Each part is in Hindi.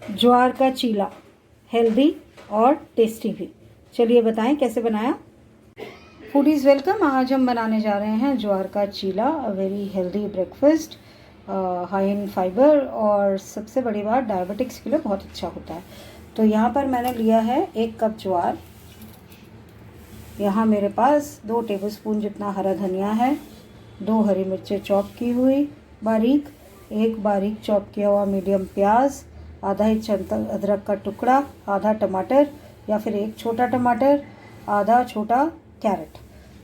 ज्वार का चीला, हेल्दी और टेस्टी भी। चलिए बताएं कैसे बनाया। Foodies welcome. आज हम बनाने जा रहे हैं ज्वार का चीला, a very healthy breakfast, high in fiber और सबसे बड़ी बात डायबिटिक्स के लिए बहुत अच्छा होता है। तो यहाँ पर मैंने लिया है 1 कप ज्वार। यहाँ मेरे पास 2 टेबलस्पून जितना हरा धनिया है, 2 हरी मिर्चें चॉप की हुई बारीक, 1 बारीक चॉप किया हुआ मीडियम प्याज, आधा इंच अदरक का टुकड़ा, आधा टमाटर या फिर 1 छोटा टमाटर, आधा छोटा कैरेट।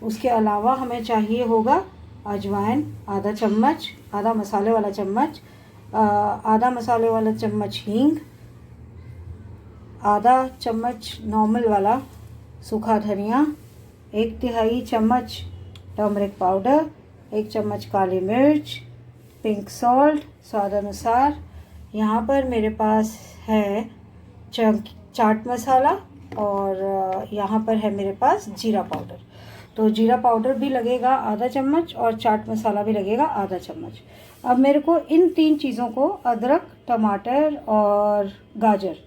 उसके अलावा हमें चाहिए होगा अजवाइन आधा चम्मच, आधा मसाले वाला चम्मच, आधा मसाले वाला चम्मच हींग, आधा चम्मच नॉर्मल वाला सूखा धनिया, 1/3 चम्मच टर्मरिक पाउडर, 1 चम्मच काली मिर्च, पिंक सॉल्ट स्वाद अनुसार। यहाँ पर मेरे पास है चाट मसाला और यहाँ पर है मेरे पास जीरा पाउडर। तो जीरा पाउडर भी लगेगा आधा चम्मच और चाट मसाला भी लगेगा आधा चम्मच। अब मेरे को इन 3 चीज़ों को, अदरक, टमाटर और गाजर,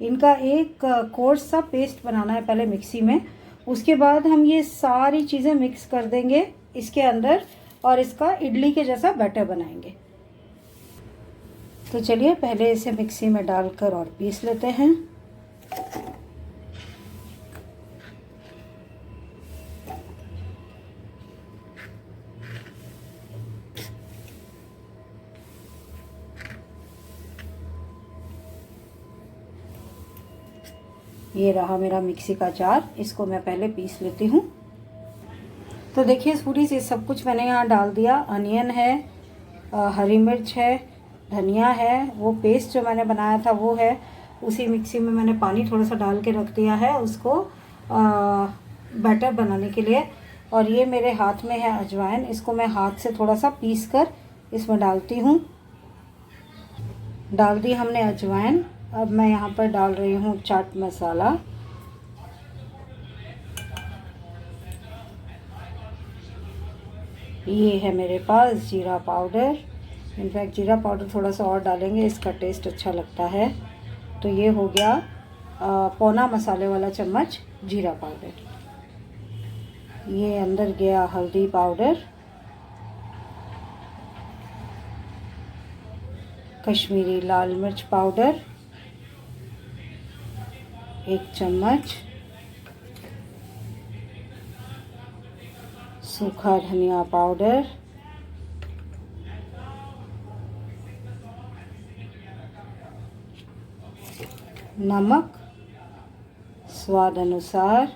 इनका एक कोर्स सा पेस्ट बनाना है पहले मिक्सी में। उसके बाद हम ये सारी चीज़ें मिक्स कर देंगे इसके अंदर और इसका इडली के जैसा बैटर बनाएंगे। तो चलिए पहले इसे मिक्सी में डालकर और पीस लेते हैं। ये रहा मेरा मिक्सी का जार, इसको मैं पहले पीस लेती हूँ। तो देखिए पूरी से सब कुछ मैंने यहाँ डाल दिया। अनियन है, हरी मिर्च है, धनिया है, वो पेस्ट जो मैंने बनाया था वो है। उसी मिक्सी में मैंने पानी थोड़ा सा डाल के रख दिया है उसको बैटर बनाने के लिए। और ये मेरे हाथ में है अजवाइन, इसको मैं हाथ से थोड़ा सा पीस कर इसमें डालती हूँ। डाल दी हमने अजवाइन। अब मैं यहाँ पर डाल रही हूँ चाट मसाला, ये है मेरे पास जीरा पाउडर। इनफैक्ट जीरा पाउडर थोड़ा सा और डालेंगे, इसका टेस्ट अच्छा लगता है। तो ये हो गया पौना मसाले वाला चम्मच जीरा पाउडर। ये अंदर गया हल्दी पाउडर, कश्मीरी लाल मिर्च पाउडर 1 चम्मच, सूखा धनिया पाउडर, नमक स्वाद अनुसार,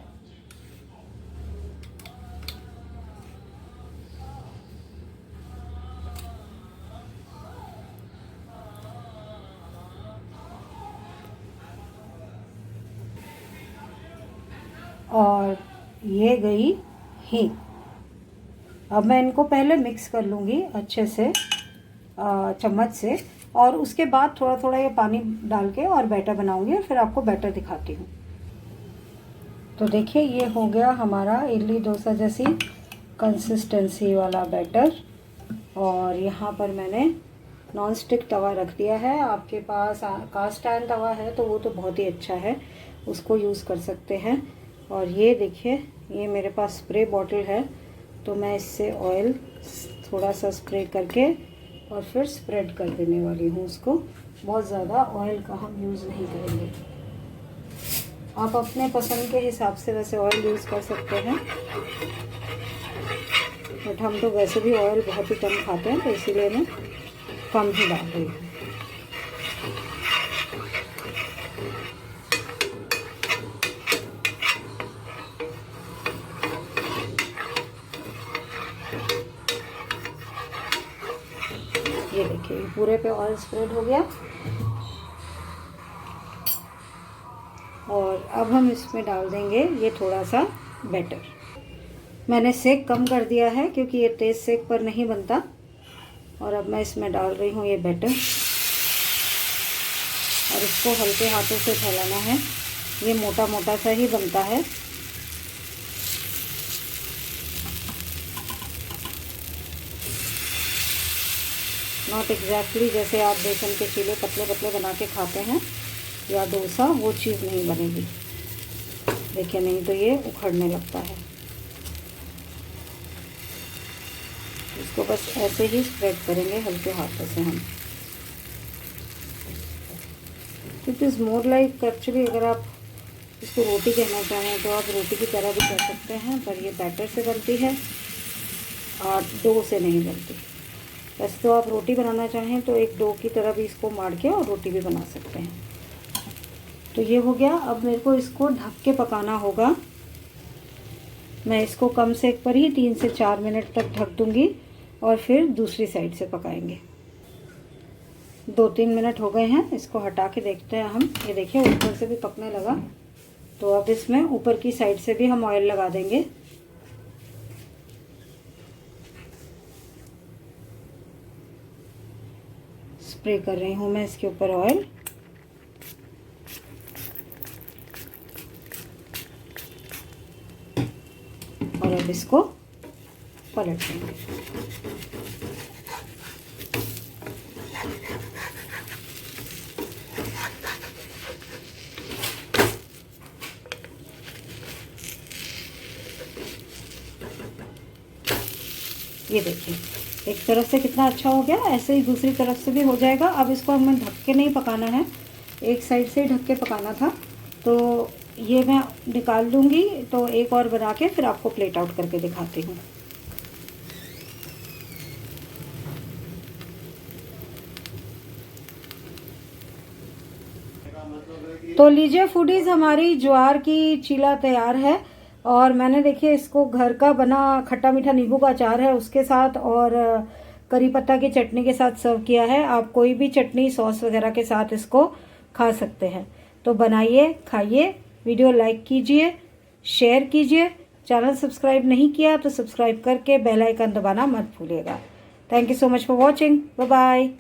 और ये गई हींग। अब मैं इनको पहले मिक्स कर लूँगी अच्छे से चम्मच से, और उसके बाद थोड़ा थोड़ा ये पानी डाल के और बैटर बनाऊंगी और फिर आपको बैटर दिखाती हूँ। तो देखिए ये हो गया हमारा इडली डोसा जैसी कंसिस्टेंसी वाला बैटर। और यहाँ पर मैंने नॉन स्टिक तवा रख दिया है। आपके पास कास्ट आयरन तवा है तो वो तो बहुत ही अच्छा है, उसको यूज़ कर सकते हैं। और ये देखिए ये मेरे पास स्प्रे बॉटल है, तो मैं इससे ऑयल थोड़ा सा स्प्रे करके और फिर स्प्रेड कर देने वाली हूँ उसको। बहुत ज़्यादा ऑयल का हम यूज़ नहीं करेंगे। आप अपने पसंद के हिसाब से वैसे ऑयल यूज़ कर सकते हैं, बट हम तो वैसे भी ऑयल बहुत ही कम खाते हैं तो इसीलिए मैं कम ही डाल रही हूँ। ये देखिए पूरे पे ऑयल स्प्रेड हो गया। और अब हम इसमें डाल देंगे ये थोड़ा सा बैटर। मैंने सेक कम कर दिया है क्योंकि ये तेज़ सेक पर नहीं बनता। और अब मैं इसमें डाल रही हूँ ये बैटर और इसको हल्के हाथों से फैलाना है। ये मोटा मोटा सा ही बनता है। नॉट एग्जैक्टली जैसे आप बेसन के चीले पतले पतले बना के खाते हैं या डोसा, वो चीज़ नहीं बनेगी। देखिए, नहीं तो ये उखड़ने लगता है। इसको बस ऐसे ही स्प्रेड करेंगे हल्के हाथों से हम। It is more like actually, अगर आप इसको रोटी कहना चाहें तो आप रोटी की तरह भी कर सकते हैं, पर ये बैटर से बनती है और डो से नहीं बनती। वैसे तो आप रोटी बनाना चाहें तो एक डो की तरह भी इसको मार के और रोटी भी बना सकते हैं। तो ये हो गया। अब मेरे को इसको ढक के पकाना होगा। मैं इसको कम सेक पर ही 3 से 4 मिनट तक ढक दूंगी और फिर दूसरी साइड से पकाएंगे। 2-3 मिनट हो गए हैं, इसको हटा के देखते हैं हम। ये देखिए ऊपर से भी पकने लगा। तो अब इसमें ऊपर की साइड से भी हम ऑयल लगा देंगे। स्प्रे कर रही हूँ मैं इसके ऊपर ऑयल। और अब इसको पलट देंगे। ये देखिए एक तरफ से कितना अच्छा हो गया, ऐसे ही दूसरी तरफ से भी हो जाएगा। अब इसको हमें ढक के नहीं पकाना है, एक साइड से ही ढक के पकाना था। तो ये मैं निकाल दूंगी, तो एक और बना के फिर आपको प्लेट आउट करके दिखाती हूँ। तो लीजिए फूडीज़, हमारी ज्वार की चीला तैयार है। और मैंने देखिए इसको घर का बना खट्टा मीठा नींबू का अचार है उसके साथ और करी पत्ता की चटनी के साथ सर्व किया है। आप कोई भी चटनी सॉस वगैरह के साथ इसको खा सकते हैं। तो बनाइए, खाइए, वीडियो लाइक कीजिए, शेयर कीजिए। चैनल सब्सक्राइब नहीं किया तो सब्सक्राइब करके बेल आइकन दबाना मत भूलिएगा। Thank you so much for watching. Bye bye.